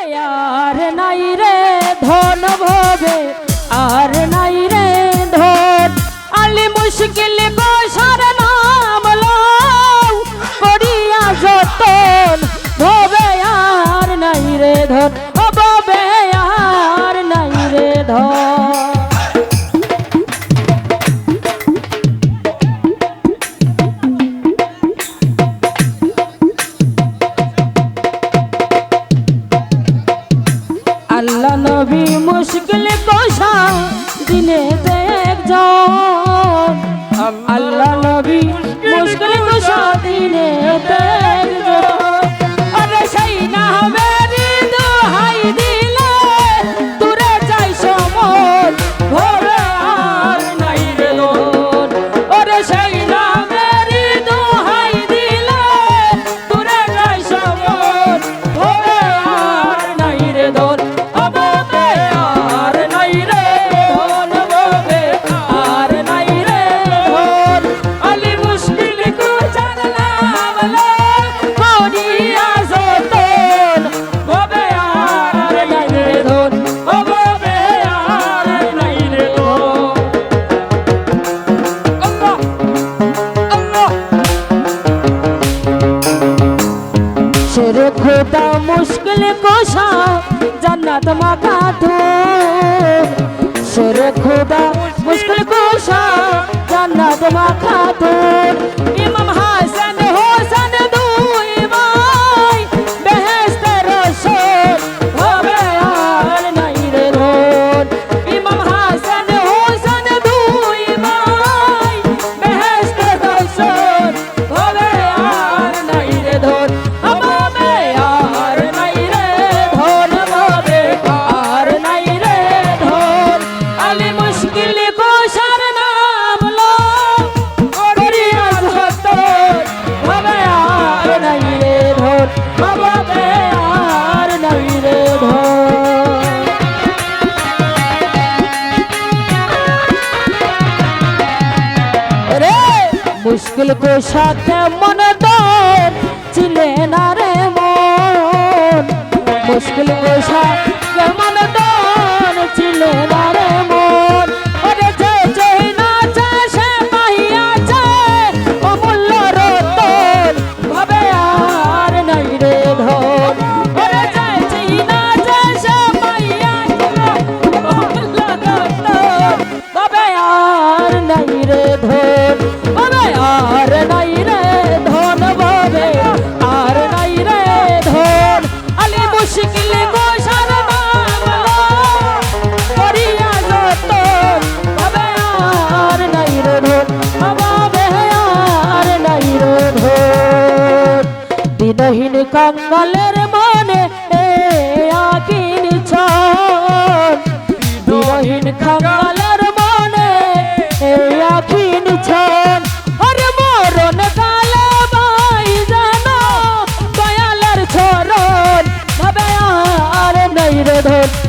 আর নাই রে ধন ভবে আর নাই রে ধন আলি মুশকিল গোসার নাম লও করিয়া যতন ভবে আর নাই রে ধন ও ভবে আর নাই রে ধন আল্লাহ নবী মুশকিল কোশা দিনে দেখজন আল্লাহ নবী মুশকিল কোশা দিনে দেখজন আরে সেই না মেরি দোহাই দিলে দূরে যাই সমন ভরে আর নাই রে ধন আরে সেই না মেরি দোহাই দিলে দূরে যাই সমন ভরে আর নাই রে ধন शेरे खुदा मुश्किल कोशा जन्नत मका तू शेरे खुदा मुश्किल कोशा जन्नत मका तू इमाम हसन हुसैन दुई भाई बेहेश्त रसूल होवे यार नहीं रे धन इमाम हसन हुसैन दुई भाई बेहेश्त रसूल होवे यार नहीं रे धन मुश्किल को साथे मन दन चिले ना रे मन मुश्किल को साथे मन दन चिले ना रे मन अरे जे जे ना से पाहिया जे अमूल्य रतन भावे यार नहीं रे धन अरे जे जे ना से पाहिया अमूल्य रतन भावे यार नहीं रे धन আর নাই রে ধন ভবে আর নাই রে ধন আলি মুশকিল গোসার নাম করিয়া যতন ভবে আর নাই রে ধন ভবে আর নাই রে ধন দিনহীন কাঙ্গালের মনে আকিন ছন দিনহীন কাঙ্গালের মনে আকিন ছন ধন